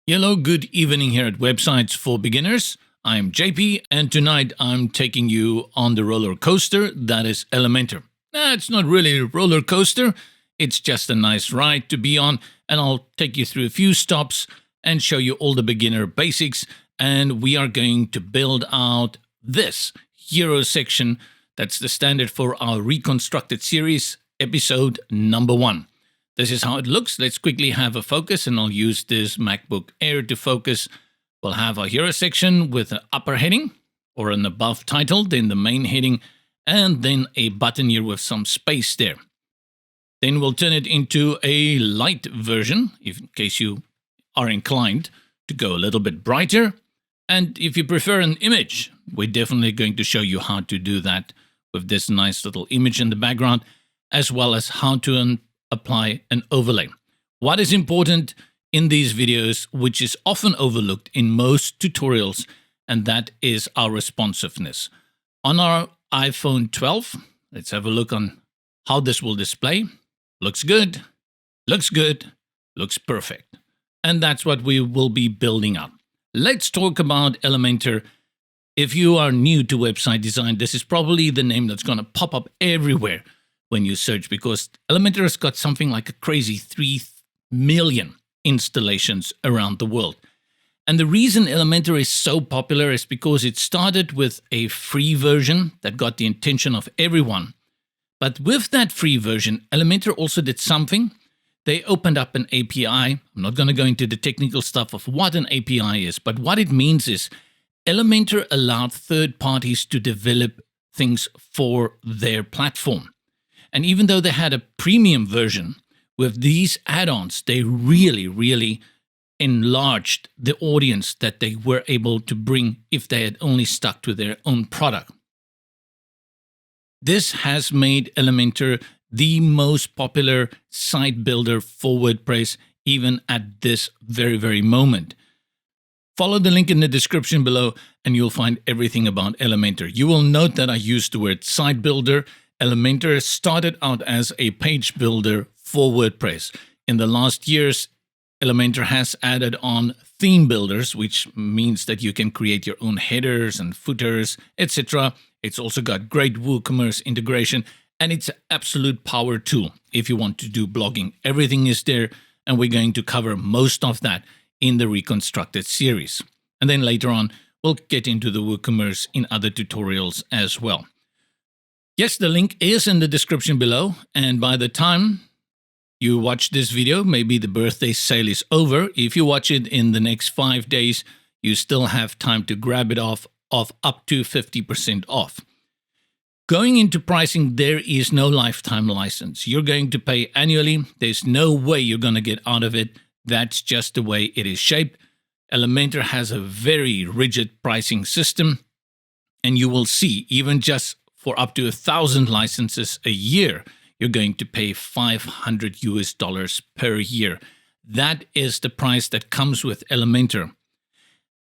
Hello, good evening here at Websites for Beginners. I'm JP, and tonight I'm taking you on the roller coaster that is Elementor. It's not really a roller coaster, it's just a nice ride to be on, and I'll take you through a few stops and show you all the beginner basics, and we are going to build out this hero section that's the standard for our Reconstructed series, episode number 1. This is how it looks. Let's quickly have a focus, and I'll use this MacBook Air to focus. We'll have our hero section with an upper heading or an above title, then the main heading, and then a button here with some space there. Then we'll turn it into a light version, in case you are inclined to go a little bit brighter. And if you prefer an image, we're definitely going to show you how to do that with this nice little image in the background, as well as how to apply an overlay. What is important in these videos, which is often overlooked in most tutorials, and that is our responsiveness. On our iPhone 12, let's have a look on how this will display. Looks good, looks perfect. And that's what we will be building up. Let's talk about Elementor. If you are new to website design, this is probably the name that's going to pop up everywhere when you search, because Elementor has got something like a crazy 3 million installations around the world. And the reason Elementor is so popular is because it started with a free version that got the attention of everyone. But with that free version, Elementor also did something. They opened up an API. I'm not going to go into the technical stuff of what an API is, but what it means is Elementor allowed third parties to develop things for their platform. And even though they had a premium version, with these add-ons, they really enlarged the audience that they were able to bring if they had only stuck to their own product. This has made Elementor the most popular site builder for WordPress, even at this very moment. Follow the link in the description below and you'll find everything about Elementor. You will note that I used the word site builder. Elementor started out as a page builder for WordPress. In the last years, Elementor has added on theme builders, which means that you can create your own headers and footers, etc. It's also got great WooCommerce integration, and it's an absolute power tool if you want to do blogging. Everything is there, and we're going to cover most of that in the Reconstructed series. And then later on, we'll get into the WooCommerce in other tutorials as well. Yes, the link is in the description below, and by the time you watch this video, maybe the birthday sale is over. If you watch it in the next 5 days, you still have time to grab it off up to 50% off. Going into pricing, there is no lifetime license. You're going to pay annually. There's no way you're going to get out of it. That's just the way it is shaped. Elementor has a very rigid pricing system, and you will see even just for up to 1,000 licenses a year, you're going to pay $500 per year. That is the price that comes with Elementor.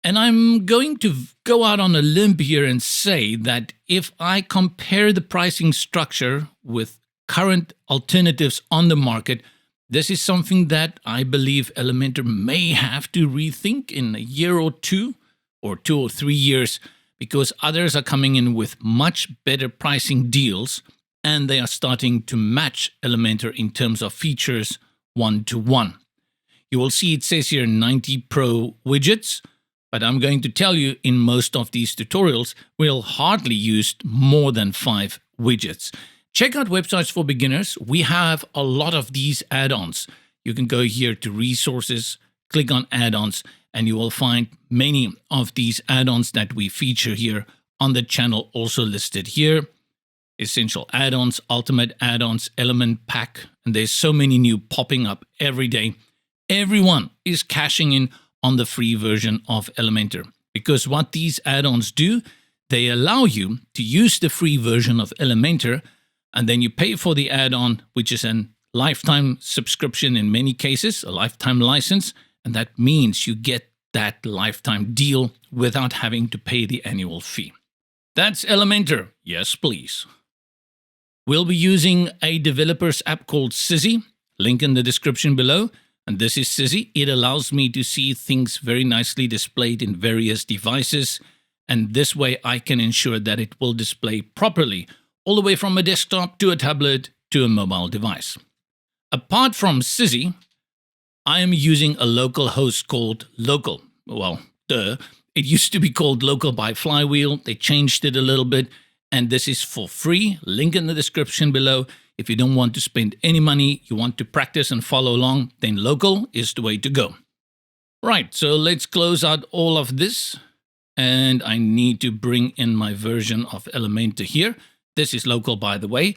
And I'm going to go out on a limb here and say that if I compare the pricing structure with current alternatives on the market, this is something that I believe Elementor may have to rethink in a year or 2 or 3 years, because others are coming in with much better pricing deals, and they are starting to match Elementor in terms of features 1-to-1. You will see it says here 90 Pro widgets, but I'm going to tell you in most of these tutorials, we'll hardly use more than 5 widgets. Check out Websites for Beginners. We have a lot of these add-ons. You can go here to resources, click on add-ons, and you will find many of these add-ons that we feature here on the channel also listed here. Essential add-ons, ultimate add-ons, element pack, and there's so many new popping up every day. Everyone is cashing in on the free version of Elementor, because what these add-ons do, they allow you to use the free version of Elementor, and then you pay for the add-on, which is a lifetime subscription in many cases, a lifetime license, and that means you get that lifetime deal without having to pay the annual fee. That's Elementor. Yes, please. We'll be using a developer's app called Sizzy, link in the description below. And this is Sizzy. It allows me to see things very nicely displayed in various devices. And this way I can ensure that it will display properly, all the way from a desktop to a tablet to a mobile device. Apart from Sizzy, I am using a local host called Local. Well, it used to be called Local by Flywheel. They changed it a little bit, and this is for free. Link in the description below. If you don't want to spend any money, you want to practice and follow along, then Local is the way to go. Right, so let's close out all of this. And I need to bring in my version of Elementor here. This is Local, by the way.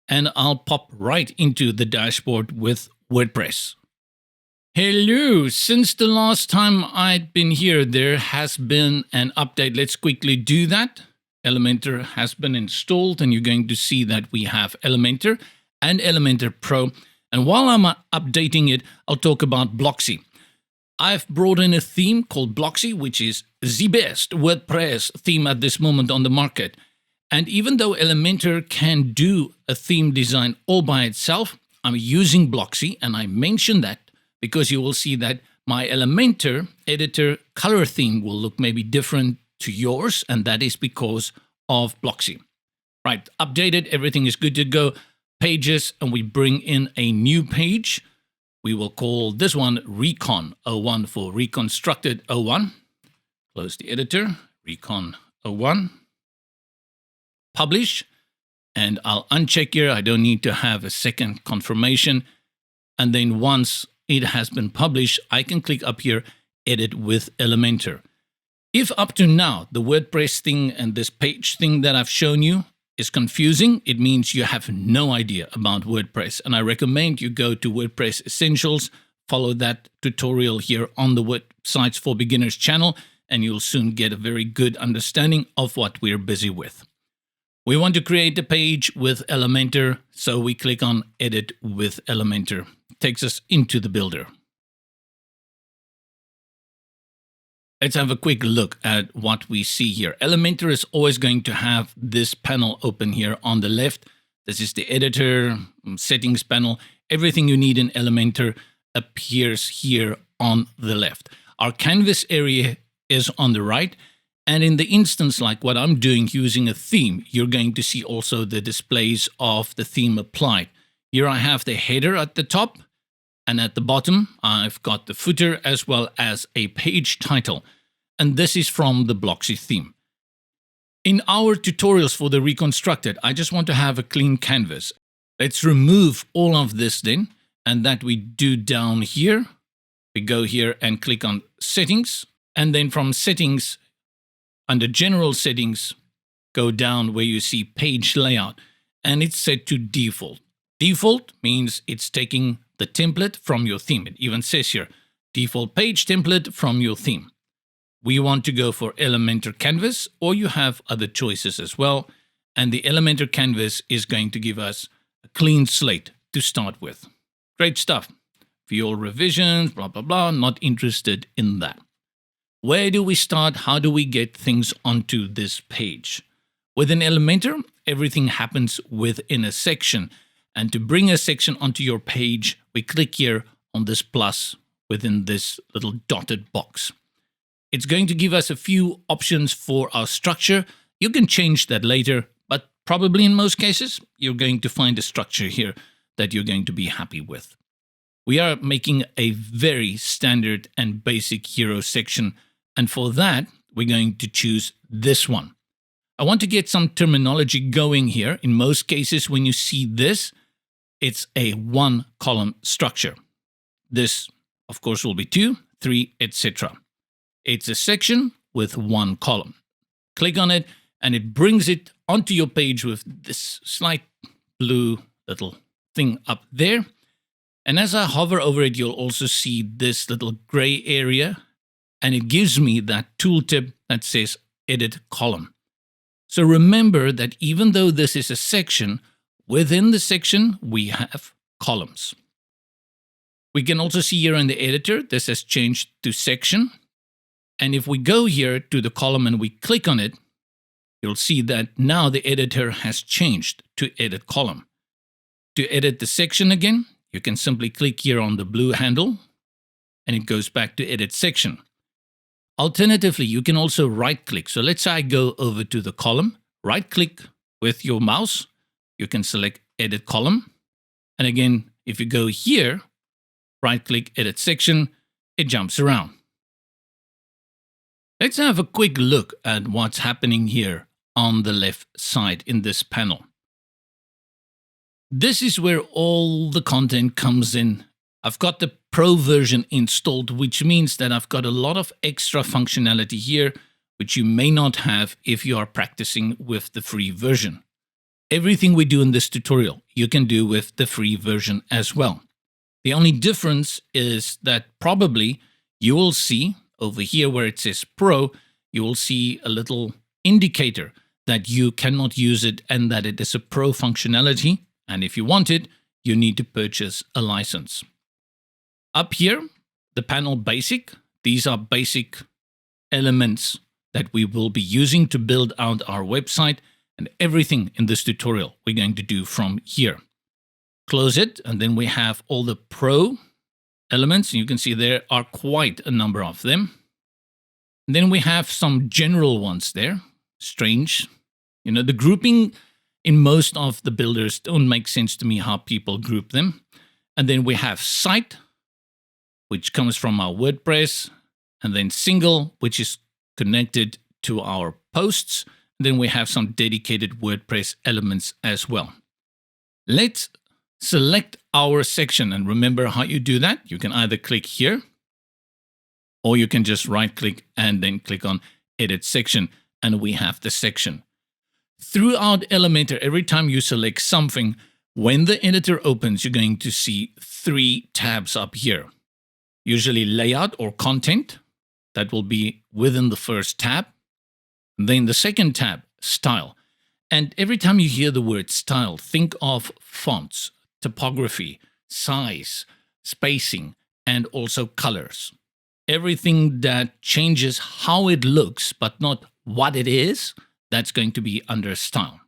And I'll pop right into the dashboard with WordPress. Hello, since the last time I'd been here, there has been an update. Let's quickly do that. Elementor has been installed, and you're going to see that we have Elementor and Elementor Pro. And while I'm updating it, I'll talk about Blocksy. I've brought in a theme called Blocksy, which is the best WordPress theme at this moment on the market. And even though Elementor can do a theme design all by itself, I'm using Blocksy, and I mention that because you will see that my Elementor editor color theme will look maybe different to yours, and that is because of Blocksy. Right, updated, everything is good to go. Pages, and we bring in a new page. We will call this one Recon 01 for Reconstructed 01. Close the editor, Recon 01. Publish, and I'll uncheck here. I don't need to have a second confirmation. And then once it has been published, I can click up here, Edit with Elementor. If up to now the WordPress thing and this page thing that I've shown you is confusing, it means you have no idea about WordPress. And I recommend you go to WordPress Essentials, follow that tutorial here on the Websites for Beginners channel, and you'll soon get a very good understanding of what we're busy with. We want to create a page with Elementor, so we click on Edit with Elementor. It takes us into the builder. Let's have a quick look at what we see here. Elementor is always going to have this panel open here on the left. This is the editor, settings panel. Everything you need in Elementor appears here on the left. Our canvas area is on the right. And in the instance like what I'm doing using a theme, you're going to see also the displays of the theme applied. Here I have the header at the top. And at the bottom, I've got the footer as well as a page title. And this is from the Blocksy theme. In our tutorials for the Reconstructed, I just want to have a clean canvas. Let's remove all of this then. And that we do down here. We go here and click on Settings. And then from Settings, under General Settings, go down where you see Page Layout. And it's set to Default. Default means it's taking the template from your theme. It even says here, default page template from your theme. We want to go for Elementor Canvas, or you have other choices as well. And the Elementor Canvas is going to give us a clean slate to start with. Great stuff. View all revisions, blah, blah, blah. Not interested in that. Where do we start? How do we get things onto this page? Within Elementor, everything happens within a section. And to bring a section onto your page, we click here on this plus within this little dotted box. It's going to give us a few options for our structure. You can change that later, but probably in most cases, you're going to find a structure here that you're going to be happy with. We are making a very standard and basic hero section, and for that, we're going to choose this one. I want to get some terminology going here. In most cases, when you see this, it's a one-column structure. This, of course, will be 2, 3, etc. It's a section with one column. Click on it, and it brings it onto your page with this slight blue little thing up there. And as I hover over it, you'll also see this little gray area, and it gives me that tooltip that says Edit Column. So remember that even though this is a section, within the section, we have columns. We can also see here in the editor, this has changed to section. And if we go here to the column and we click on it, you'll see that now the editor has changed to Edit Column. To edit the section again, you can simply click here on the blue handle and it goes back to edit section. Alternatively, you can also right click. So let's say I go over to the column, right click with your mouse, you can select edit column. And again, if you go here, right click edit section, it jumps around. Let's have a quick look at what's happening here on the left side in this panel. This is where all the content comes in. I've got the Pro version installed, which means that I've got a lot of extra functionality here, which you may not have if you are practicing with the free version. Everything we do in this tutorial, you can do with the free version as well. The only difference is that probably you will see over here where it says Pro, you will see a little indicator that you cannot use it and that it is a Pro functionality. And if you want it, you need to purchase a license. Up here, the panel basic, these are basic elements that we will be using to build out our website, and everything in this tutorial we're going to do from here. Close it, and then we have all the Pro elements. You can see there are quite a number of them. And then we have some general ones there. Strange. You know, the grouping in most of the builders don't make sense to me how people group them. And then we have site, which comes from our WordPress, and then single, which is connected to our posts. And then we have some dedicated WordPress elements as well. Let's select our section, and remember how you do that. You can either click here, or you can just right click and then click on edit section, and we have the section. Throughout Elementor, every time you select something, when the editor opens, you're going to see 3 tabs up here. Usually layout or content, that will be within the first tab. Then the second tab, style. And every time you hear the word style, think of fonts, typography, size, spacing, and also colors. Everything that changes how it looks, but not what it is, that's going to be under style.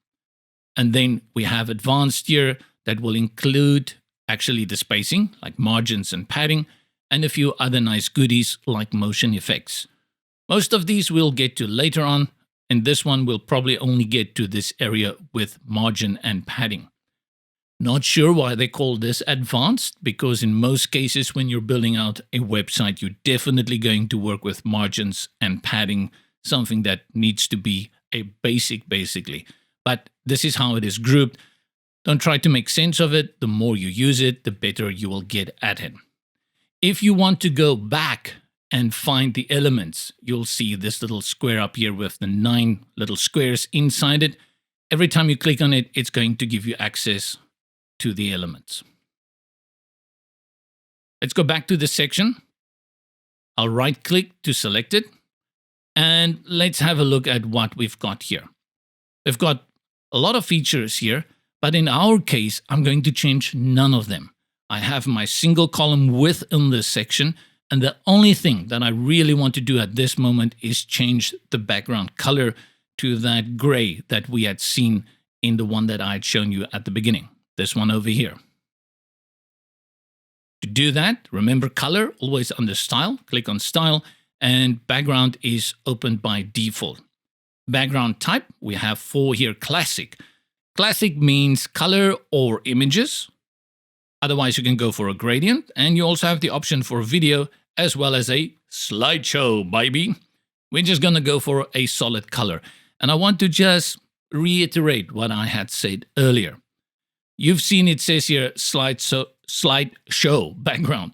And then we have advanced here that will include actually the spacing, like margins and padding, and a few other nice goodies like motion effects. Most of these we'll get to later on. In this one, we'll probably only get to this area with margin and padding. Not sure why they call this advanced, because in most cases when you're building out a website, you're definitely going to work with margins and padding, something that needs to be a basic basically. But this is how it is grouped. Don't try to make sense of it. The more you use it, the better you will get at it. If you want to go back and find the elements, you'll see this little square up here with the 9 little squares inside it. Every time you click on it, it's going to give you access to the elements. Let's go back to the section. I'll right click to select it. And let's have a look at what we've got here. We've got a lot of features here, but in our case, I'm going to change none of them. I have my single column within this section, and the only thing that I really want to do at this moment is change the background color to that gray that we had seen in the one that I had shown you at the beginning, this one over here. To do that, remember color, always under style, click on style, and background is opened by default. Background type, we have 4 here, classic. Classic means color or images. Otherwise, you can go for a gradient, and you also have the option for video as well as a slideshow, baby. We're just going to go for a solid color. And I want to just reiterate what I had said earlier. You've seen it says here slideshow background.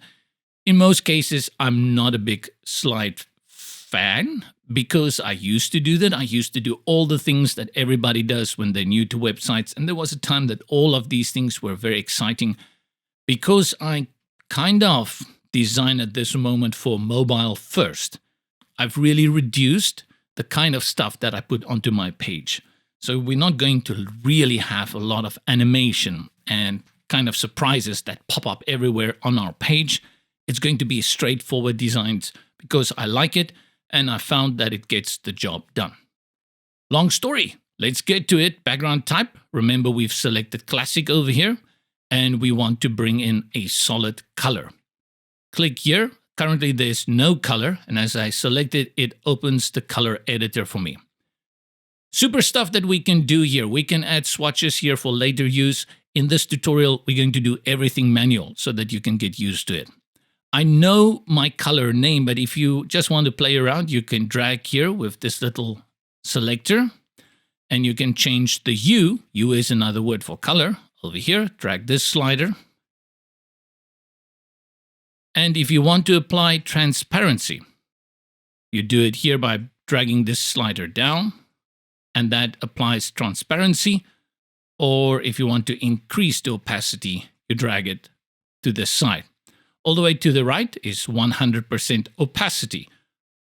In most cases, I'm not a big slide fan because I used to do that. I used to do all the things that everybody does when they're new to websites. And there was a time that all of these things were very exciting. Because I kind of designed at this moment for mobile first, I've really reduced the kind of stuff that I put onto my page. So we're not going to really have a lot of animation and kind of surprises that pop up everywhere on our page. It's going to be straightforward designs because I like it and I found that it gets the job done. Long story, let's get to it. Background type, remember we've selected classic over here. and we want to bring in a solid color. Click here. Currently there's no color, and as I select it, it opens the color editor for me. Super stuff that we can do here. We can add swatches here for later use. In this tutorial, we're going to do everything manual so that you can get used to it. I know my color name, but if you just want to play around, you can drag here with this little selector, and you can change the hue. Hue is another word for color. Over here, drag this slider. And if you want to apply transparency, you do it here by dragging this slider down, and that applies transparency. Or if you want to increase the opacity, you drag it to this side. All the way to the right is 100% opacity.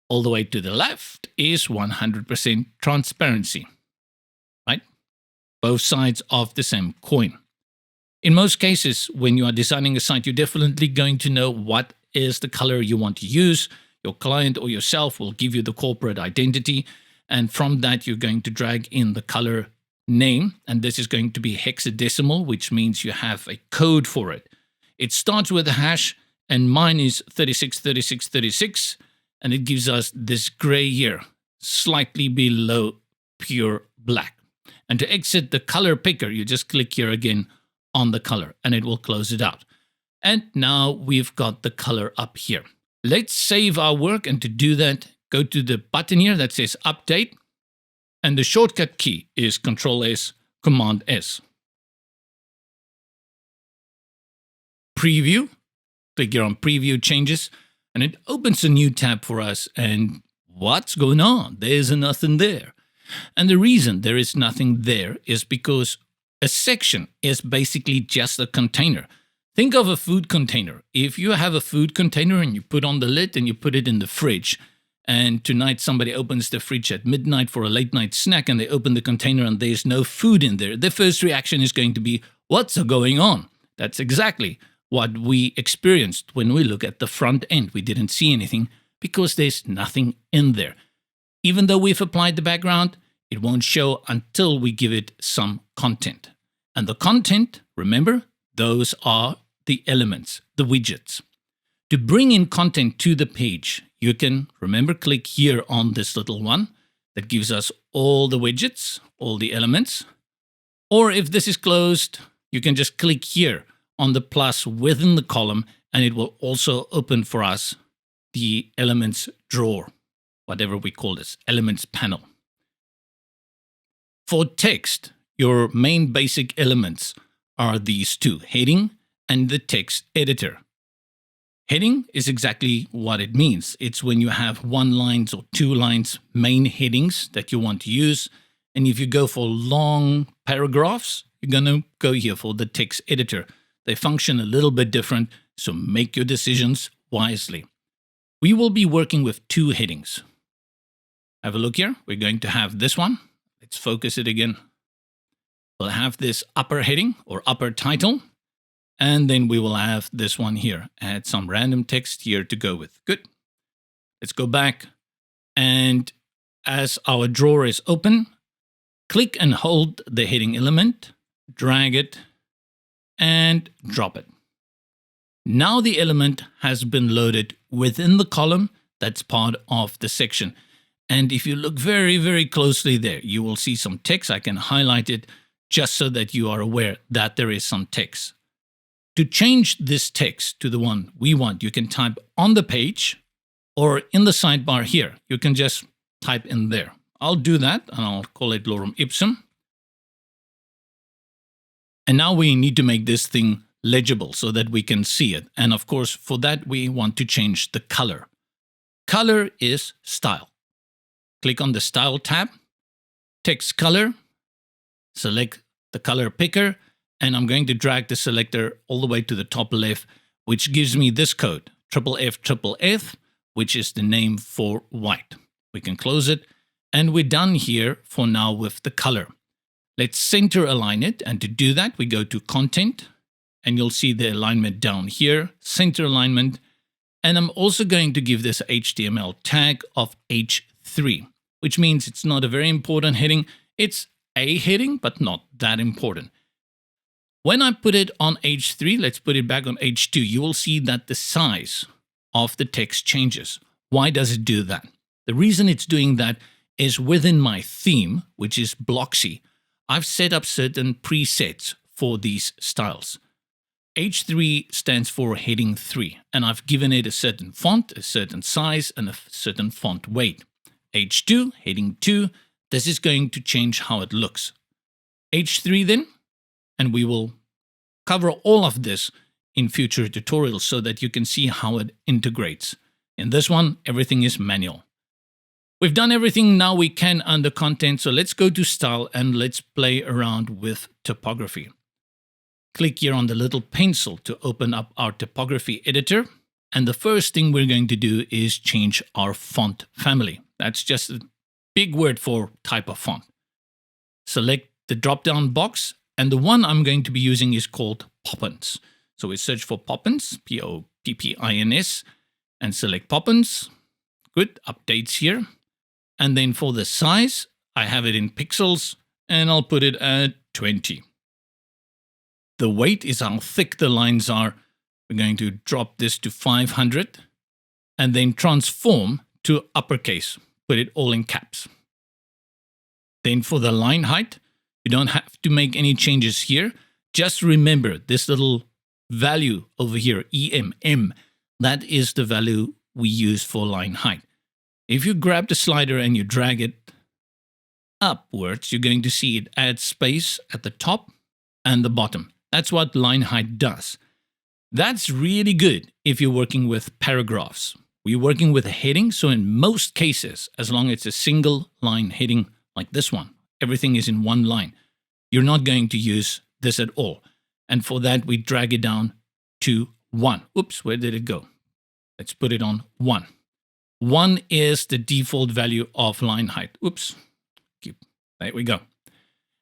All the way to the left is 100% transparency, right? Both sides of the same coin. In most cases, when you are designing a site, you're definitely going to know what is the color you want to use. Your client or yourself will give you the corporate identity, and from that, you're going to drag in the color name, and this is going to be hexadecimal, which means you have a code for it. It starts with a hash, and mine is 363636, and it gives us this gray here, slightly below pure black. And to exit the color picker, you just click here again on the color, and it will close it out. And now we've got the color up here. Let's save our work, and to do that, go to the button here that says Update, and the shortcut key is Control-S, Command-S. Preview. Click here on Preview Changes, and it opens a new tab for us. And what's going on? There's nothing there. And the reason there is nothing there is because a section is basically just a container. Think of a food container. If you have a food container and you put on the lid and you put it in the fridge, and tonight somebody opens the fridge at midnight for a late night snack and they open the container and there's no food in there, the first reaction is going to be, what's going on? That's exactly what we experienced when we look at the front end. We didn't see anything because there's nothing in there. Even though we've applied the background, it won't show until we give it some content. And the content, remember, those are the elements, the widgets. To bring in content to the page, you can, remember, click here on this little one that gives us all the widgets, all the elements. Or if this is closed, you can just click here on the plus within the column, and it will also open for us the elements drawer, whatever we call this, elements panel. For text, your main basic elements are these two, heading and the text editor. Heading is exactly what it means. It's when you have 1 line or 2 lines main headings that you want to use. And if you go for long paragraphs, you're going to go here for the text editor. They function a little bit different, so make your decisions wisely. We will be working with 2 headings. Have a look here. We're going to have this one. Let's focus it again. We'll have this upper heading or upper title. And then we will have this one here. Add some random text here to go with. Good. Let's go back. And as our drawer is open, click and hold the heading element, drag it, and drop it. Now the element has been loaded within the column that's part of the section. And if you look very, very closely there, you will see some text. I can highlight it just so that you are aware that there is some text. To change this text to the one we want, you can type on the page or in the sidebar here. You can just type in there. I'll do that, and I'll call it lorem ipsum. And now we need to make this thing legible so that we can see it. And of course, for that, we want to change the color. Color is style. Click on the Style tab, text color, select the color picker, and I'm going to drag the selector all the way to the top left, which gives me this code, FFF, which is the name for white. We can close it, and we're done here for now with the color. Let's center align it, and to do that, we go to Content, and you'll see the alignment down here, center alignment, and I'm also going to give this HTML tag of H3, which means it's not a very important heading. It's a heading, but not that important. When I put it on H3, let's put it back on H2, you will see that the size of the text changes. Why does it do that? The reason it's doing that is within my theme, which is Blocksy, I've set up certain presets for these styles. H3 stands for heading 3, and I've given it a certain font, a certain size, and a certain font weight. H2, heading 2, this is going to change how it looks. H3 then, and we will cover all of this in future tutorials so that you can see how it integrates. In this one, everything is manual. We've done everything now we can under content, so let's go to style and let's play around with typography. Click here on the little pencil to open up our typography editor. And the first thing we're going to do is change our font family. That's just a big word for type of font. Select the drop-down box, and the one I'm going to be using is called Poppins. So we search for Poppins, P-O-P-P-I-N-S, and select Poppins. Good, updates here. And then for the size, I have it in pixels, and I'll put it at 20. The weight is how thick the lines are. We're going to drop this to 500 and then transform to uppercase. Put it all in caps. Then for the line height, you don't have to make any changes here. Just remember this little value over here, EMM, that is the value we use for line height. If you grab the slider and you drag it upwards, you're going to see it adds space at the top and the bottom. That's what line height does. That's really good if you're working with paragraphs. We're working with a heading, so in most cases, as long as it's a single line heading like this one, everything is in one line, you're not going to use this at all. And for that, we drag it down to 1. Oops, where did it go? Let's put it on 1. 1 is the default value of line height. Oops, there we go.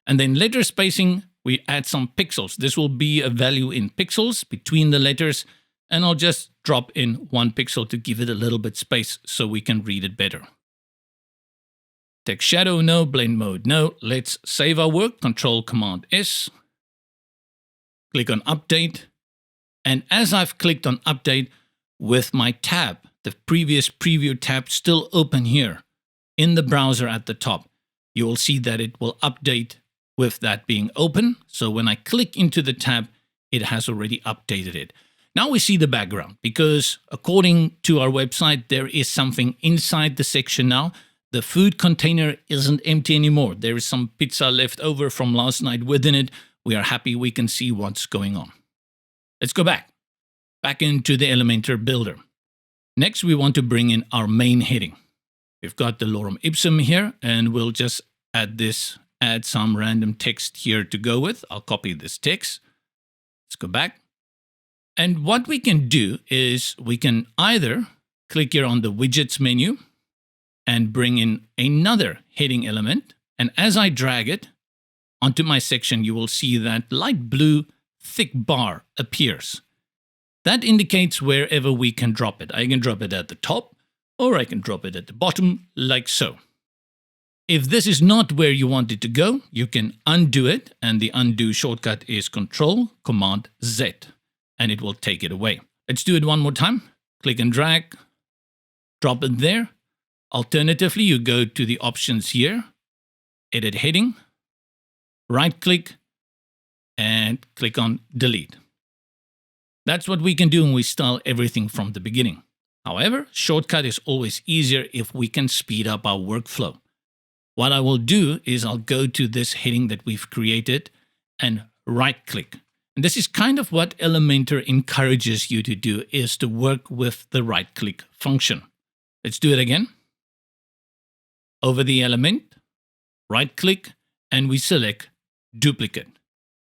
And then letter spacing, we add some pixels. This will be a value in pixels between the letters, and I'll just drop in 1 pixel to give it a little bit space so we can read it better. Text shadow, no. Blend mode, no. Let's save our work. Control Command S. Click on Update. And as I've clicked on Update, with my tab, the previous preview tab still open here in the browser at the top, you will see that it will update with that being open. So when I click into the tab, it has already updated it. Now we see the background because according to our website, there is something inside the section now. The food container isn't empty anymore. There is some pizza left over from last night within it. We are happy we can see what's going on. Let's go back into the Elementor builder. Next, we want to bring in our main heading. We've got the lorem ipsum here, and we'll just add some random text here to go with. I'll copy this text. Let's go back. And what we can do is we can either click here on the widgets menu and bring in another heading element. And as I drag it onto my section, you will see that light blue thick bar appears. That indicates wherever we can drop it. I can drop it at the top, or I can drop it at the bottom, like so. If this is not where you want it to go, you can undo it, and the undo shortcut is Control Command Z, and it will take it away. Let's do it one more time. Click and drag, drop it there. Alternatively, you go to the options here, Edit Heading, right-click, and click on Delete. That's what we can do when we style everything from the beginning. However, shortcut is always easier if we can speed up our workflow. What I will do is I'll go to this heading that we've created and right-click. And this is kind of what Elementor encourages you to do, is to work with the right-click function. Let's do it again. Over the element, right-click, and we select Duplicate.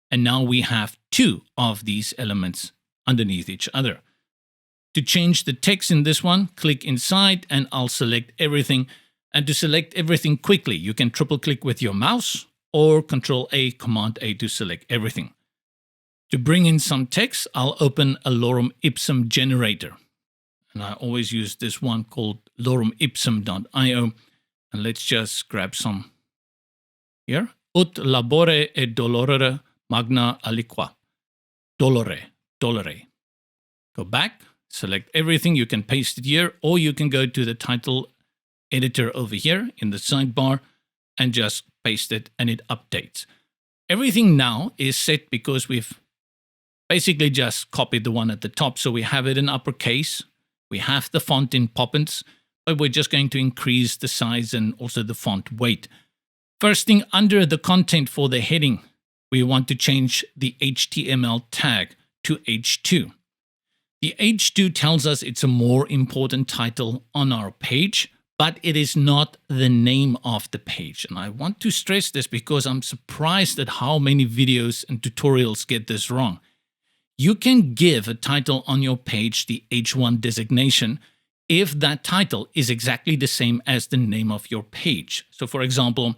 And now we have 2 of these elements underneath each other. To change the text in this one, click inside and I'll select everything. And to select everything quickly, you can triple click with your mouse or Control A, Command A to select everything. To bring in some text, I'll open a lorem ipsum generator. And I always use this one called loremipsum.io. And let's just grab some here. Ut labore et dolorere magna aliqua. $. Go back, select everything. You can paste it here, or you can go to the title editor over here in the sidebar and just paste it and it updates. Everything now is set because we've basically just copied the one at the top. So we have it in uppercase. We have the font in Poppins, but we're just going to increase the size and also the font weight. First thing, under the content for the heading, we want to change the HTML tag to H2. The H2 tells us it's a more important title on our page, but it is not the name of the page. And I want to stress this because I'm surprised at how many videos and tutorials get this wrong. You can give a title on your page the H1 designation if that title is exactly the same as the name of your page. So for example,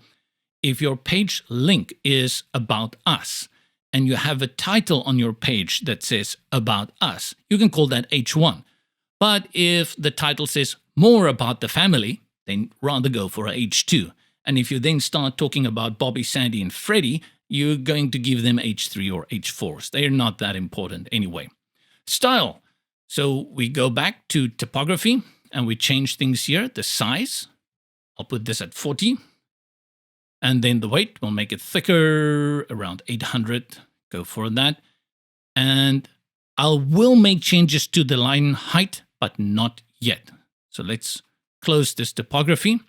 if your page link is About Us and you have a title on your page that says About Us, you can call that H1. But if the title says More About the Family, then rather go for a H2. And if you then start talking about Bobby, Sandy, and Freddie, you're going to give them H3 or H4s. They're not that important anyway. Style. So we go back to typography and we change things here. The size, I'll put this at 40. And then the weight, we'll make it thicker, around 800. Go for that. And I will make changes to the line height, but not yet. So let's close this typography.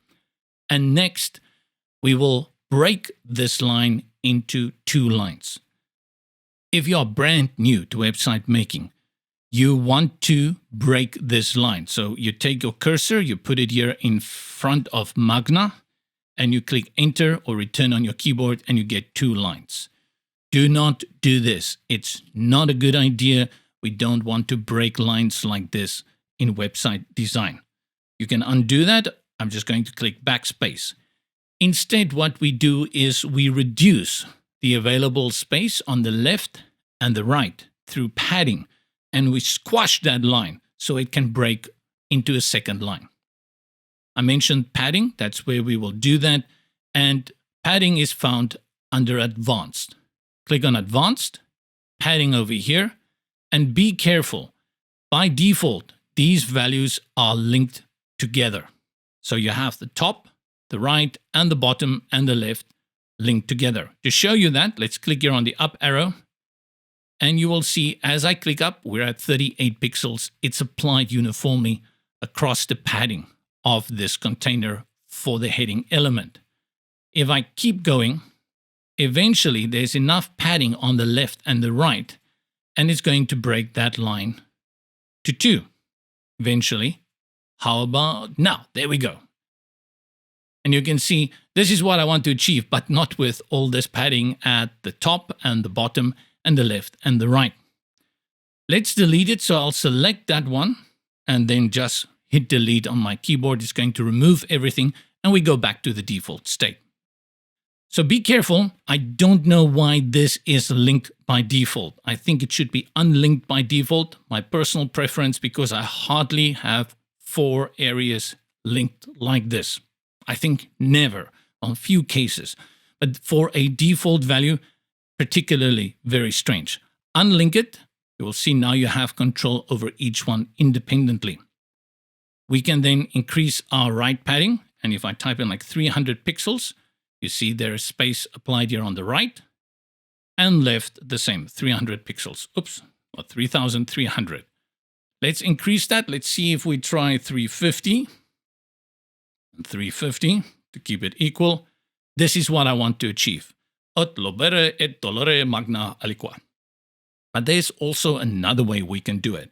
And next, we will break this line into 2 lines. If you are brand new to website making, you want to break this line. So you take your cursor, you put it here in front of Magna, and you click enter or return on your keyboard and you get 2 lines. Do not do this. It's not a good idea. We don't want to break lines like this in website design. You can undo that. I'm just going to click backspace. Instead, what we do is we reduce the available space on the left and the right through padding, and we squash that line so it can break into a second line. I mentioned padding. That's where we will do that. And padding is found under Advanced. Click on Advanced, padding over here, and be careful. By default, these values are linked together. So you have the top, the right, and the bottom, and the left linked together. To show you that, let's click here on the up arrow. And you will see as I click up, we're at 38 pixels. It's applied uniformly across the padding of this container for the heading element. If I keep going, eventually there's enough padding on the left and the right, and it's going to break that line to 2. Eventually, how about now? There we go. And you can see this is what I want to achieve, but not with all this padding at the top and the bottom and the left and the right. Let's delete it. So I'll select that one and then just hit delete on my keyboard. It's going to remove everything and we go back to the default state. So be careful. I don't know why this is linked by default. I think it should be unlinked by default. My personal preference, because I hardly have 4 areas linked like this. I think never, on few cases. But for a default value, particularly very strange. Unlink it. You will see now you have control over each one independently. We can then increase our right padding. And if I type in like 300 pixels, you see there is space applied here on the right and left the same, 300 pixels. Oops, or 3,300. Let's increase that. Let's see if we try 350. 350 to keep it equal. This is what I want to achieve. Ut lobere et dolore magna aliqua. But there's also another way we can do it.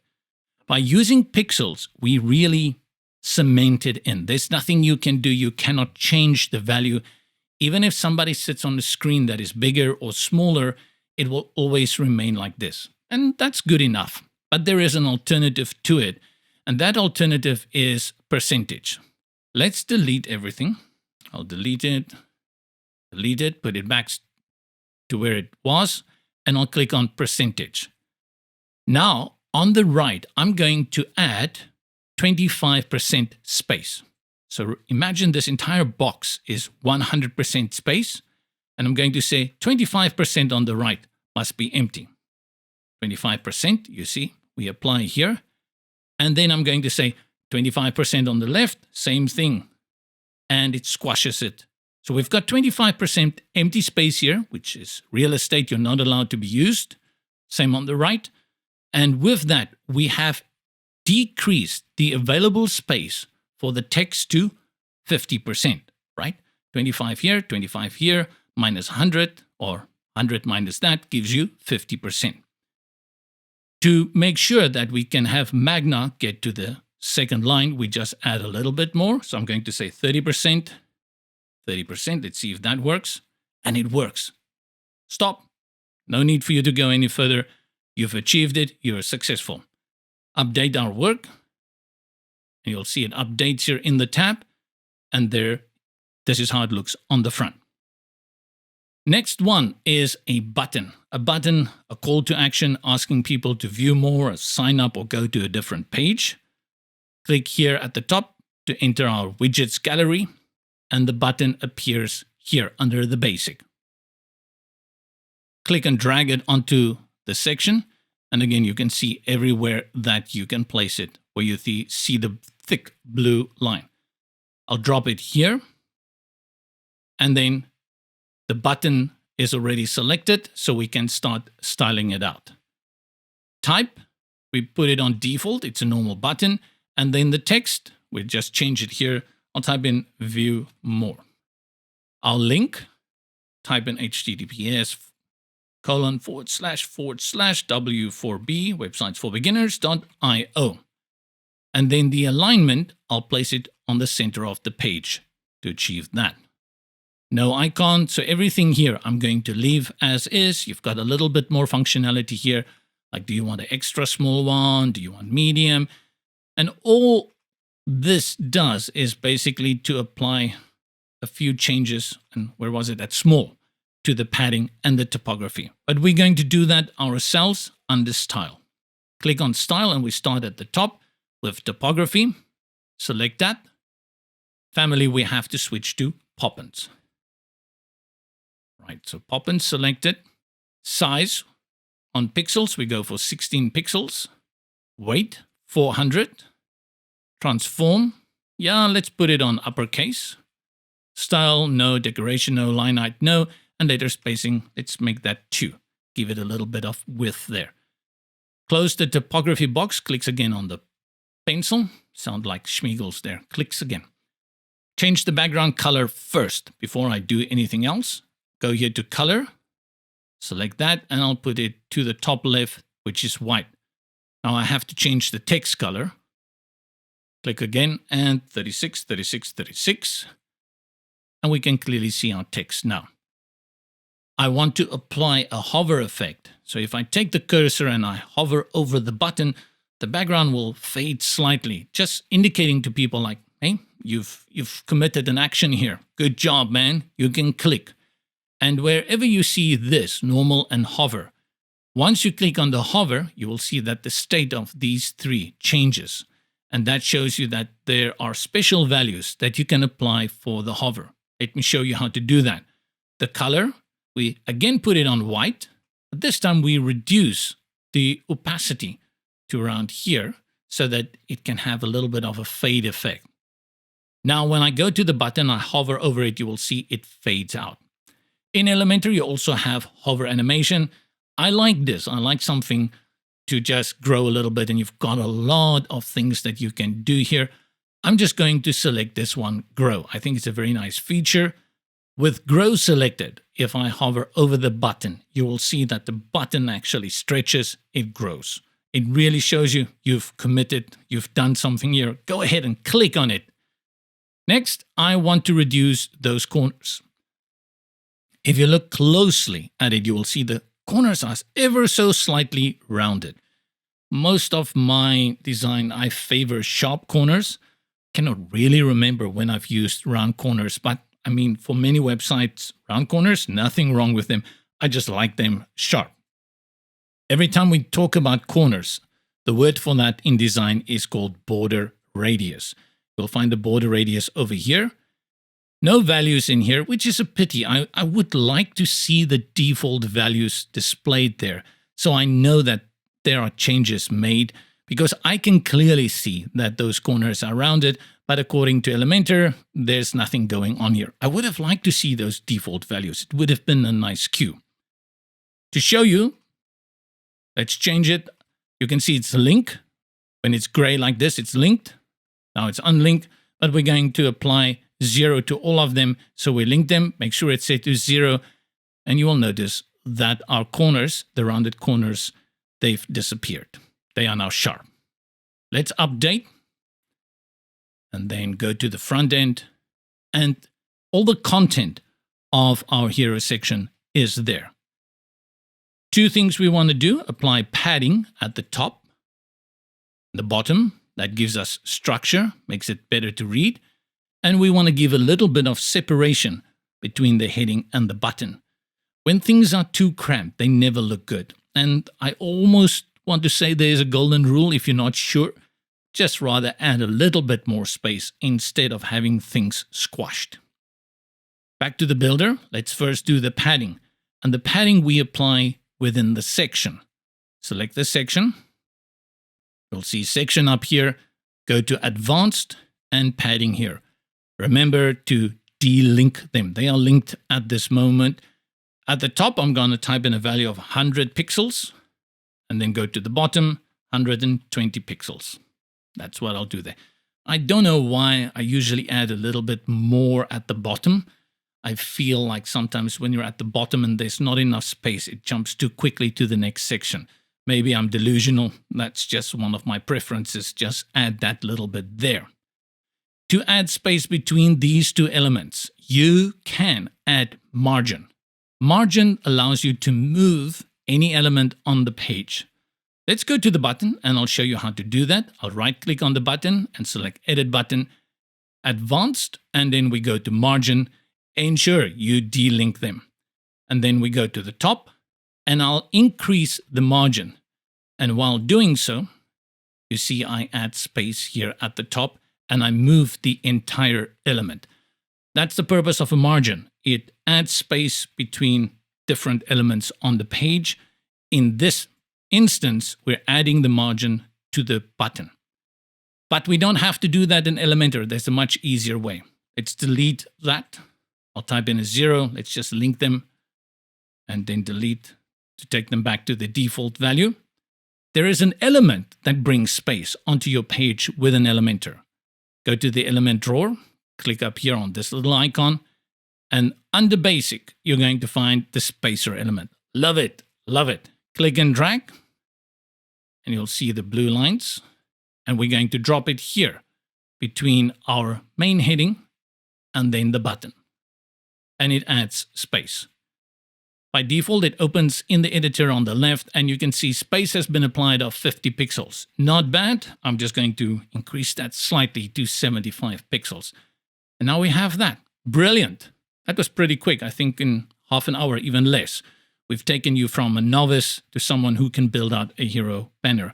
By using pixels, we really cement it in. There's nothing you can do. You cannot change the value. Even if somebody sits on the screen that is bigger or smaller, it will always remain like this. And that's good enough. But there is an alternative to it. And that alternative is percentage. Let's delete everything. I'll delete it, put it back to where it was, and I'll click on percentage. Now, on the right, I'm going to add 25% space. So imagine this entire box is 100% space, and I'm going to say 25% on the right must be empty. 25%, you see, we apply here. And then I'm going to say 25% on the left, same thing. And it squashes it. So we've got 25% empty space here, which is real estate you're not allowed to be used. Same on the right. And with that, we have decreased the available space for the text to 50%, right? 25 here, minus 100, or 100 minus that gives you 50%. To make sure that we can have Magna get to the second line, we just add a little bit more. So I'm going to say 30%, 30%. Let's see if that works. And it works. Stop. No need for you to go any further. You've achieved it. You're successful. Update our work. And you'll see it updates here in the tab. And there, this is how it looks on the front. Next one is a button. A button, a call to action asking people to view more, or sign up, or go to a different page. Click here at the top to enter our widgets gallery, and the button appears here under the basic. Click and drag it onto the section, and again you can see everywhere that you can place it, where you see the thick blue line. I'll drop it here, and then the button is already selected, so we can start styling it out. Type, we put it on default, it's a normal button. And then the text, we just change it here. I'll type in view more. Our link, type in https://w4b websitesforbeginners.io. And then the alignment, I'll place it on the center of the page to achieve that. No icon, so everything here I'm going to leave as is. You've got a little bit more functionality here. Like, do you want an extra small one? Do you want medium? And all this does is basically to apply a few changes, and where was it, at small, to the padding and the typography. But we're going to do that ourselves under style. Click on style and we start at the top with typography. Select that. Family, we have to switch to Poppins. Right, so Poppins selected. Size on pixels, we go for 16 pixels. Weight, 400. Transform, yeah, let's put it on uppercase. Style, no. Decoration, no. Line height, no. And letter spacing, let's make that 2. Give it a little bit of width there. Close the typography box, clicks again on the pencil. Sound like Schmeagol's there. Clicks again. Change the background color first before I do anything else. Go here to color. Select that, and I'll put it to the top left, which is white. Now I have to change the text color. Click again, and 36, 36, 36. And we can clearly see our text now. I want to apply a hover effect. So if I take the cursor and I hover over the button, the background will fade slightly, just indicating to people like, hey, you've committed an action here. Good job, man. You can click. And wherever you see this, normal and hover, once you click on the hover, you will see that the state of these three changes. And that shows you that there are special values that you can apply for the hover. Let me show you how to do that. The color, we again put it on white, but this time we reduce the opacity to around here so that it can have a little bit of a fade effect. Now, when I go to the button, I hover over it, you will see it fades out. In Elementor, you also have hover animation. I like this. I like something to just grow a little bit, and you've got a lot of things that you can do here. I'm just going to select this one, grow. I think it's a very nice feature. With grow selected, if I hover over the button, you will see that the button actually stretches, it grows. It really shows you you've committed, you've done something here. Go ahead and click on it. Next, I want to reduce those corners. If you look closely at it, you will see the corners are ever so slightly rounded. Most of my design, I favor sharp corners. Cannot really remember when I've used round corners, but I mean, for many websites, round corners, nothing wrong with them. I just like them sharp. Every time we talk about corners, the word for that in design is called border radius. You'll find the border radius over here. No values in here, which is a pity. I would like to see the default values displayed there So I know that there are changes made because I can clearly see that those corners are rounded, but according to Elementor, there's nothing going on here. I would have liked to see those default values. It would have been a nice cue. To show you, let's change it. You can see it's linked. When it's gray like this, it's linked. Now it's unlinked, but we're going to apply 0 to all of them. So we link them, make sure it's set to 0, and you will notice that our corners, the rounded corners, they've disappeared. They are now sharp. Let's update and then go to the front end, and all the content of our hero section is there. Two things we want to do: apply padding at the top, the bottom. That gives us structure, makes it better to read. And we want to give a little bit of separation between the heading and the button. When things are too cramped, they never look good. And I almost want to say there's a golden rule. If you're not sure, just rather add a little bit more space instead of having things squashed. Back to the builder, let's first do the padding. And the padding we apply within the section. Select the section. You'll see section up here. Go to advanced and padding here. Remember to delink them. They are linked at this moment. At the top, I'm going to type in a value of 100 pixels and then go to the bottom, 120 pixels. That's what I'll do there. I don't know why I usually add a little bit more at the bottom. I feel like sometimes when you're at the bottom and there's not enough space, it jumps too quickly to the next section. Maybe I'm delusional. That's just one of my preferences. Just add that little bit there. To add space between these two elements, you can add margin. Margin allows you to move any element on the page. Let's go to the button and I'll show you how to do that. I'll right click on the button and select Edit Button, Advanced, and then we go to Margin. Ensure you delink them. And then we go to the top and I'll increase the margin. And while doing so, you see I add space here at the top and I move the entire element. That's the purpose of a margin. It adds space between different elements on the page. In this instance, we're adding the margin to the button. But we don't have to do that in Elementor. There's a much easier way. Let's delete that. I'll type in a 0. Let's just link them and then delete to take them back to the default value. There is an element that brings space onto your page with an Elementor. Go to the element drawer, click up here on this little icon, and under basic, you're going to find the spacer element. Love it, love it. Click and drag, and you'll see the blue lines. And we're going to drop it here between our main heading and then the button. And it adds space. By default, it opens in the editor on the left, and you can see space has been applied of 50 pixels. Not bad. I'm just going to increase that slightly to 75 pixels. And now we have that. Brilliant. That was pretty quick. I think in half an hour, even less. We've taken you from a novice to someone who can build out a hero banner.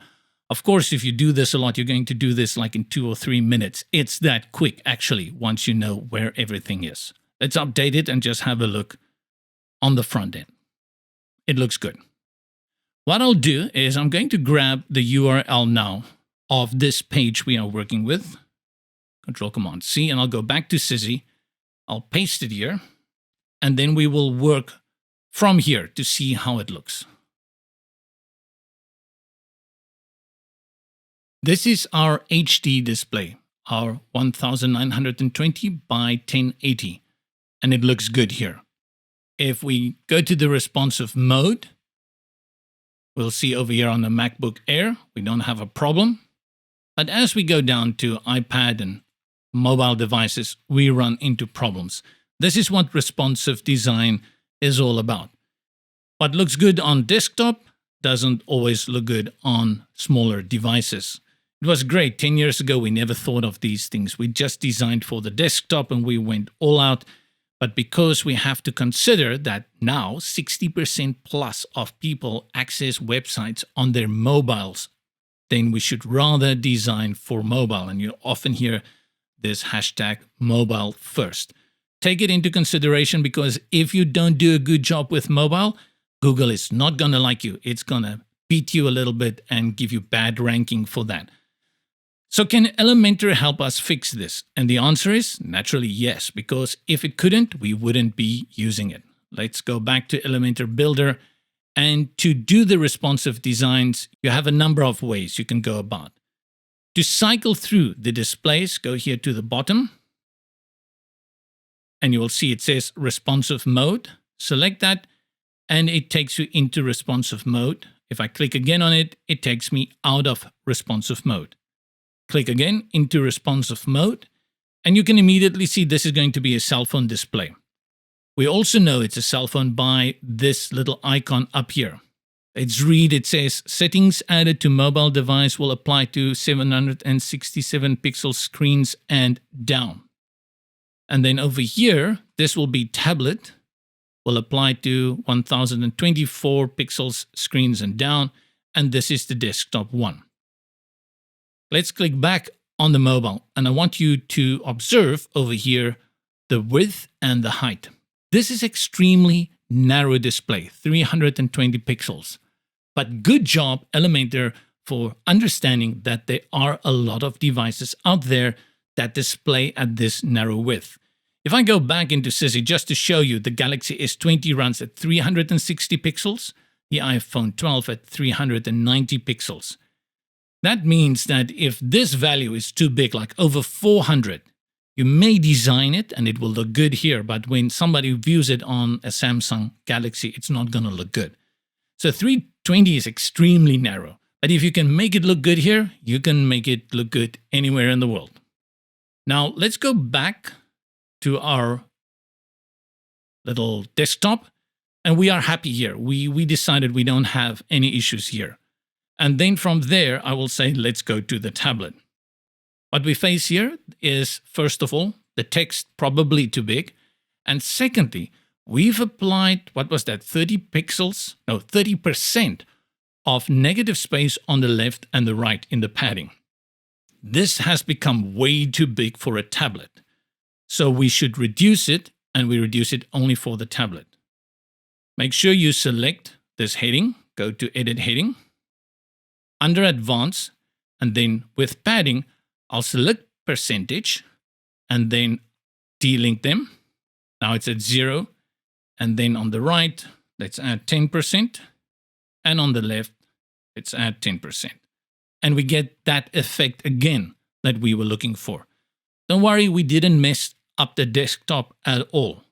Of course, if you do this a lot, you're going to do this like in 2 or 3 minutes. It's that quick, actually, once you know where everything is. Let's update it and just have a look on the front end. It looks good. What I'll do is I'm going to grab the URL now of this page we are working with. Control-Command-C, and I'll go back to Sissy. I'll paste it here, and then we will work from here to see how it looks. This is our HD display, our 1920 by 1080, and it looks good here. If we go to the responsive mode, we'll see over here on the MacBook Air, we don't have a problem. But as we go down to iPad and mobile devices, we run into problems. This is what responsive design is all about. What looks good on desktop doesn't always look good on smaller devices. It was great. 10 years ago, we never thought of these things. We just designed for the desktop and we went all out. But because we have to consider that now 60% plus of people access websites on their mobiles, then we should rather design for mobile. And you often hear this hashtag mobile first. Take it into consideration, because if you don't do a good job with mobile, Google is not going to like you. It's going to beat you a little bit and give you bad ranking for that. So can Elementor help us fix this? And the answer is naturally yes, because if it couldn't, we wouldn't be using it. Let's go back to Elementor Builder. And to do the responsive designs, you have a number of ways you can go about. To cycle through the displays, go here to the bottom. And you will see it says responsive mode. Select that, and it takes you into responsive mode. If I click again on it, it takes me out of responsive mode. Click again into responsive mode, and you can immediately see this is going to be a cell phone display. We also know it's a cell phone by this little icon up here. Let's read. It says, settings added to mobile device will apply to 767 pixel screens and down. And then over here, this will be tablet, will apply to 1024 pixels screens and down, and this is the desktop one. Let's click back on the mobile, and I want you to observe over here the width and the height. This is extremely narrow display, 320 pixels. But good job, Elementor, for understanding that there are a lot of devices out there that display at this narrow width. If I go back into Sissy just to show you, the Galaxy S20 runs at 360 pixels, the iPhone 12 at 390 pixels. That means that if this value is too big, like over 400, you may design it and it will look good here, but when somebody views it on a Samsung Galaxy, it's not going to look good. So 320 is extremely narrow, but if you can make it look good here, you can make it look good anywhere in the world. Now let's go back to our little desktop, and we are happy here. We decided we don't have any issues here. And then from there, I will say, let's go to the tablet. What we face here is, first of all, the text probably too big. And secondly, we've applied, what was that, 30% of negative space on the left and the right in the padding. This has become way too big for a tablet. So we should reduce it, and we reduce it only for the tablet. Make sure you select this heading, go to Edit Heading, under Advanced, and then with padding, I'll select percentage, and then delink them. Now it's at 0, and then on the right, let's add 10%, and on the left, let's add 10%. And we get that effect again that we were looking for. Don't worry, we didn't mess up the desktop at all.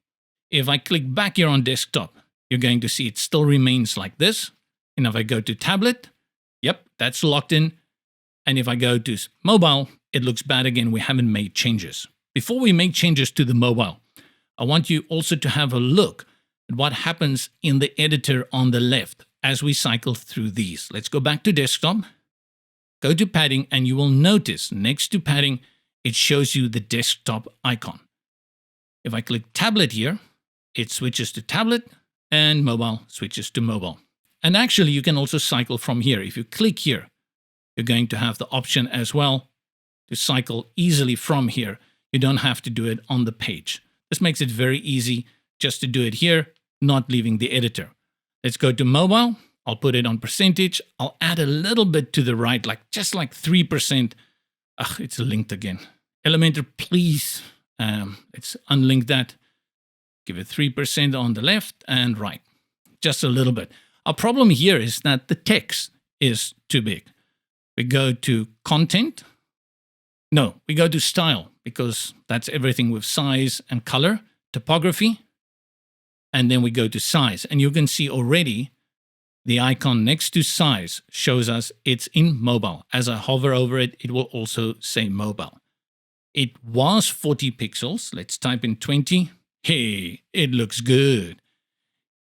If I click back here on desktop, you're going to see it still remains like this. And if I go to tablet, yep, that's locked in. And if I go to mobile, it looks bad again. We haven't made changes. Before we make changes to the mobile, I want you also to have a look at what happens in the editor on the left as we cycle through these. Let's go back to desktop, go to padding, and you will notice next to padding, it shows you the desktop icon. If I click tablet here, it switches to tablet, and mobile switches to mobile. And actually, you can also cycle from here. If you click here, you're going to have the option as well to cycle easily from here. You don't have to do it on the page. This makes it very easy just to do it here, not leaving the editor. Let's go to mobile. I'll put it on percentage. I'll add a little bit to the right, just like 3%. It's linked again. Elementor, please, let's unlink that. Give it 3% on the left and right. Just a little bit. Our problem here is that the text is too big. We go to content. No, we go to style because that's everything with size and color, typography. And then we go to size. And you can see already the icon next to size shows us it's in mobile. As I hover over it, it will also say mobile. It was 40 pixels. Let's type in 20. Hey, it looks good.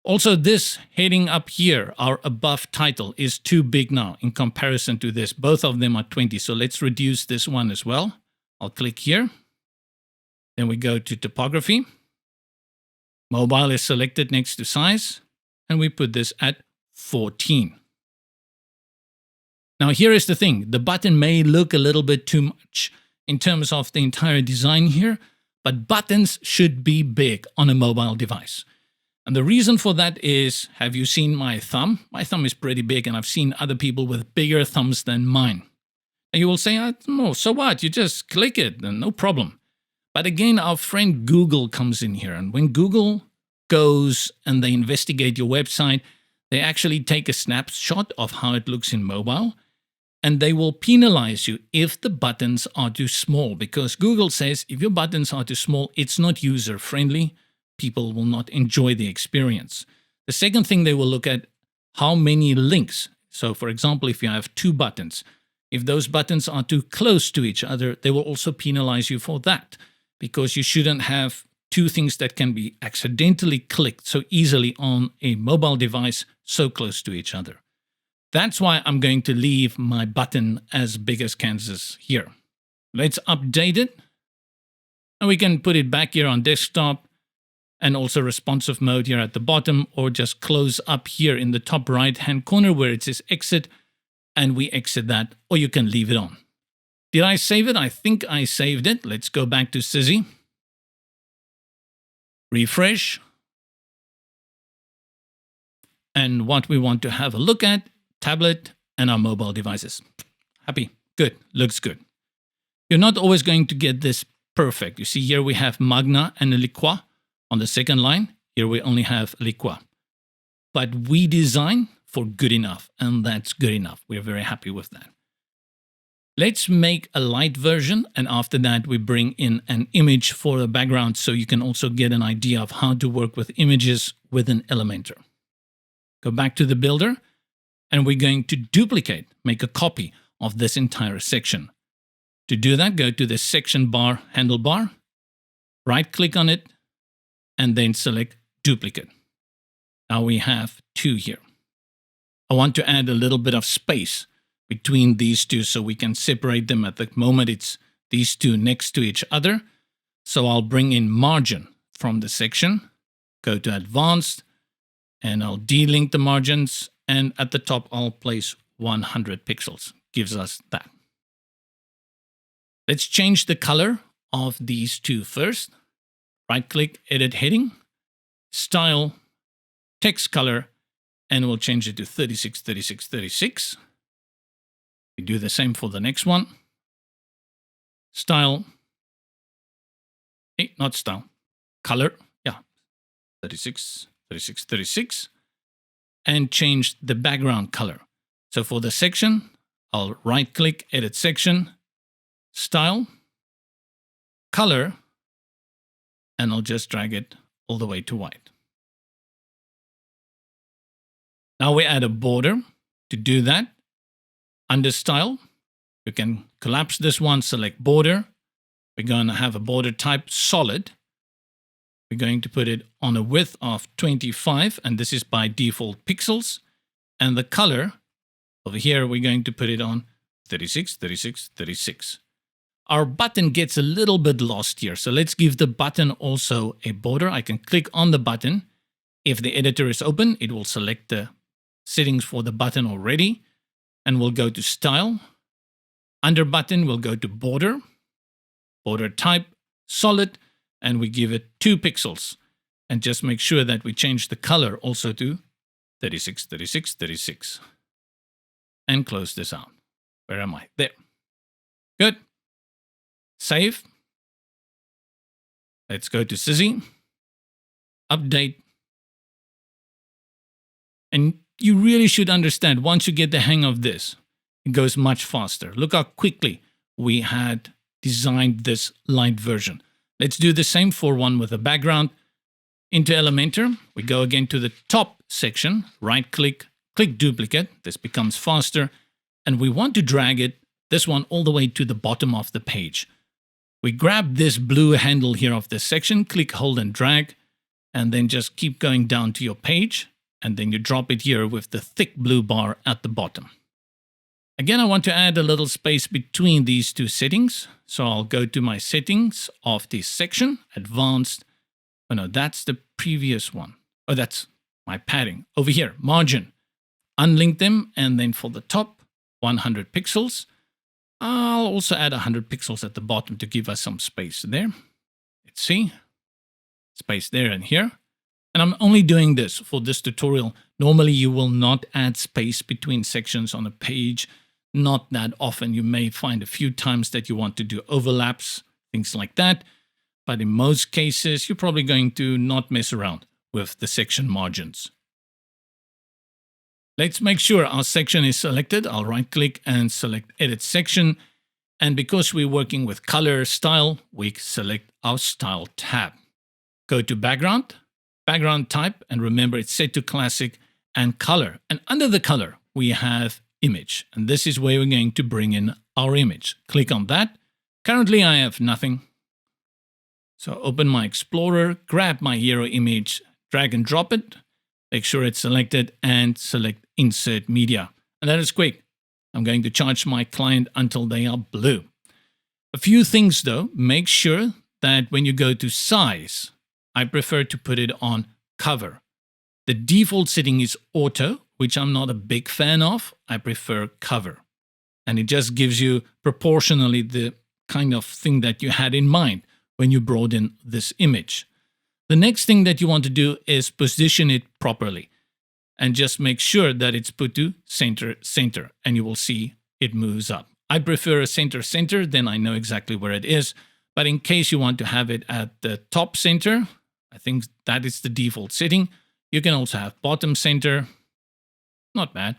Also, this heading up here, our above title, is too big now in comparison to this. Both of them are 20, so let's reduce this one as well. I'll click here. Then we go to typography. Mobile is selected next to size, and we put this at 14. Now, here is the thing. The button may look a little bit too much in terms of the entire design here, but buttons should be big on a mobile device. And the reason for that is, have you seen my thumb? My thumb is pretty big, and I've seen other people with bigger thumbs than mine. And you will say, oh, so what? You just click it, and no problem. But again, our friend Google comes in here. And when Google goes and they investigate your website, they actually take a snapshot of how it looks in mobile, and they will penalize you if the buttons are too small, because Google says if your buttons are too small, it's not user-friendly. People will not enjoy the experience. The second thing they will look at, how many links. So for example, if you have 2 buttons, if those buttons are too close to each other, they will also penalize you for that, because you shouldn't have 2 things that can be accidentally clicked so easily on a mobile device so close to each other. That's why I'm going to leave my button as big as Kansas here. Let's update it. And we can put it back here on desktop, and also responsive mode here at the bottom, or just close up here in the top right-hand corner where it says exit, and we exit that, or you can leave it on. Did I save it? I think I saved it. Let's go back to Sizzy. Refresh. And what we want to have a look at, tablet and our mobile devices. Happy, good, looks good. You're not always going to get this perfect. You see here we have Magna and Liqua on the second line. Here we only have Liqua. But we design for good enough, and that's good enough. We're very happy with that. Let's make a light version, and after that we bring in an image for the background so you can also get an idea of how to work with images within Elementor. Go back to the builder, and we're going to duplicate, make a copy of this entire section. To do that, go to the section bar handlebar, right-click on it, and then select duplicate. Now we have 2 here. I want to add a little bit of space between these 2 so we can separate them. At the moment, it's these 2 next to each other. So I'll bring in margin from the section, go to advanced, and I'll delink the margins. And at the top, I'll place 100 pixels. Gives us that. Let's change the color of these 2 first. Right-click, edit heading, style, text color, and we'll change it to 36, 36, 36. We do the same for the next one. Style, not style, color, 36, 36, 36. And change the background color. So for the section, I'll right-click, edit section, style, color, and I'll just drag it all the way to white. Now we add a border. To do that, under style, you can collapse this one, select border. We're going to have a border type solid. We're going to put it on a width of 25, and this is by default pixels. And the color, over here, we're going to put it on 36, 36, 36. Our button gets a little bit lost here, so let's give the button also a border. I can click on the button. If the editor is open, it will select the settings for the button already, and we'll go to Style. Under button, we'll go to Border, Border Type, Solid, and we give it 2 pixels. And just make sure that we change the color also to 36, 36, 36. And close this out. Where am I? There. Good. Save. Let's go to Sizzy. Update. And you really should understand, once you get the hang of this, it goes much faster. Look how quickly we had designed this light version. Let's do the same for one with a background. Into Elementor, we go again to the top section, right-click, click duplicate. This becomes faster. And we want to drag it, this one, all the way to the bottom of the page. We grab this blue handle here of this section, click, hold, and drag, and then just keep going down to your page. And then you drop it here with the thick blue bar at the bottom. Again, I want to add a little space between these 2 settings. So I'll go to my settings of this section, advanced. Oh no, that's the previous one. Oh, that's my padding. Over here, margin. Unlink them, and then for the top, 100 pixels. I'll also add 100 pixels at the bottom to give us some space there. Let's see. Space there and here. And I'm only doing this for this tutorial. Normally, you will not add space between sections on a page. Not that often. You may find a few times that you want to do overlaps, things like that. But in most cases, you're probably going to not mess around with the section margins. Let's make sure our section is selected. I'll right-click and select Edit Section. And because we're working with color style, we select our Style tab. Go to Background, Background Type, and remember it's set to Classic and Color. And under the color, we have Image. And this is where we're going to bring in our image. Click on that. Currently, I have nothing. So open my Explorer, grab my hero image, drag and drop it, make sure it's selected, and select Insert Media. And that is quick. I'm going to charge my client until they are blue. A few things though, make sure that when you go to size, I prefer to put it on cover. The default setting is auto, which I'm not a big fan of. I prefer cover. And it just gives you proportionally the kind of thing that you had in mind when you brought in this image. The next thing that you want to do is position it properly and just make sure that it's put to center, and you will see it moves up. I prefer a center, then I know exactly where it is. But in case you want to have it at the top center, I think that is the default setting. You can also have bottom center, not bad.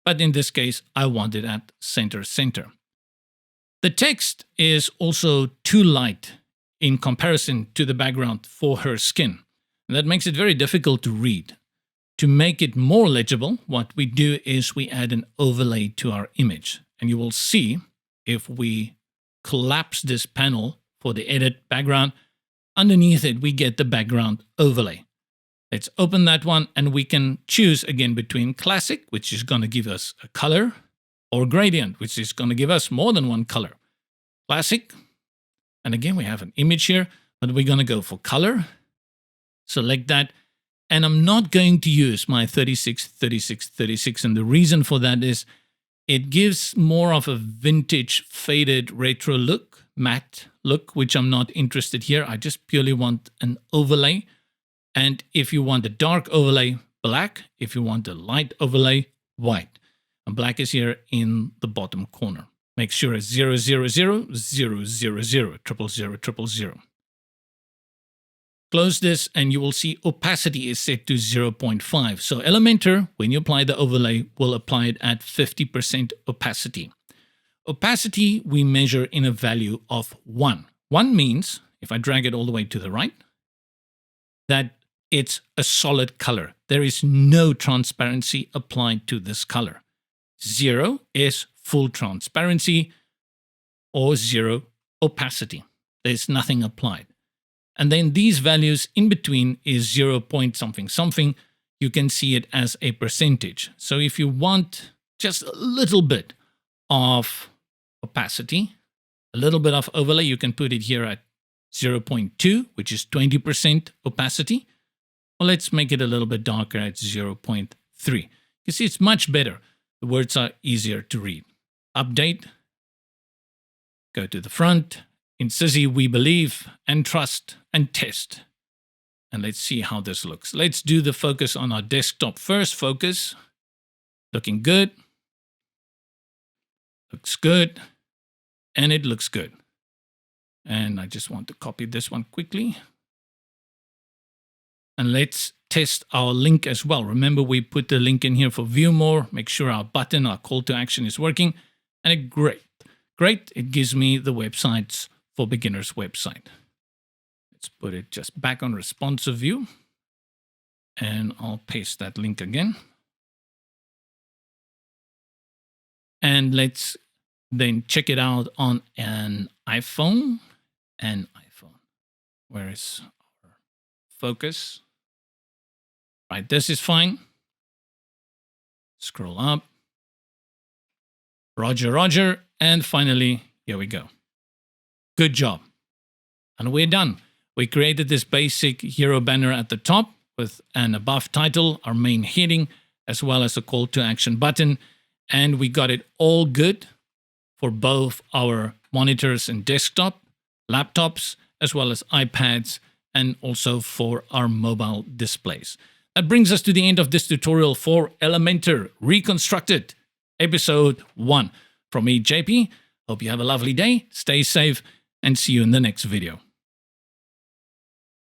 But in this case, I want it at center. The text is also too light in comparison to the background for her skin. And that makes it very difficult to read. To make it more legible, what we do is we add an overlay to our image. And you will see if we collapse this panel for the edit background, underneath it we get the background overlay. Let's open that one and we can choose again between classic, which is going to give us a color, or gradient, which is going to give us more than one color. Classic. And again, we have an image here, but we're going to go for color. Select that. And I'm not going to use my 36, 36, 36. And the reason for that is it gives more of a vintage, faded, retro look, matte look, which I'm not interested here. I just purely want an overlay. And if you want a dark overlay, black. If you want a light overlay, white. And black is here in the bottom corner. Make sure it's 000, 000, 000, 000, 000. Close this and you will see opacity is set to 0.5. So Elementor, when you apply the overlay, will apply it at 50% opacity. Opacity we measure in a value of 1. 1 means, if I drag it all the way to the right, that it's a solid color. There is no transparency applied to this color. 0 is full transparency or 0 opacity. There's nothing applied. And then these values in between is 0 point something something. You can see it as a percentage. So if you want just a little bit of opacity, a little bit of overlay, you can put it here at 0.2, which is 20% opacity. Well, let's make it a little bit darker at 0.3. You see, it's much better. The words are easier to read. Update. Go to the front. In Sissy, we believe and trust and test. And let's see how this looks. Let's do the focus on our desktop first. Focus. Looking good. Looks good. And it looks good. And I just want to copy this one quickly. And let's test our link as well. Remember, we put the link in here for view more. Make sure our button, our call to action is working. And great. It gives me the websites for beginners website. Let's put it just back on responsive view. And I'll paste that link again. And let's then check it out on an iPhone. Where is our focus? Right, this is fine. Scroll up. Roger. And finally, here we go. Good job. And we're done. We created this basic hero banner at the top with an above title, our main heading, as well as a call to action button. And we got it all good for both our monitors and desktop, laptops, as well as iPads and also for our mobile displays. That brings us to the end of this tutorial for Elementor Reconstructed, episode 1. From me, JP, hope you have a lovely day, stay safe, and see you in the next video.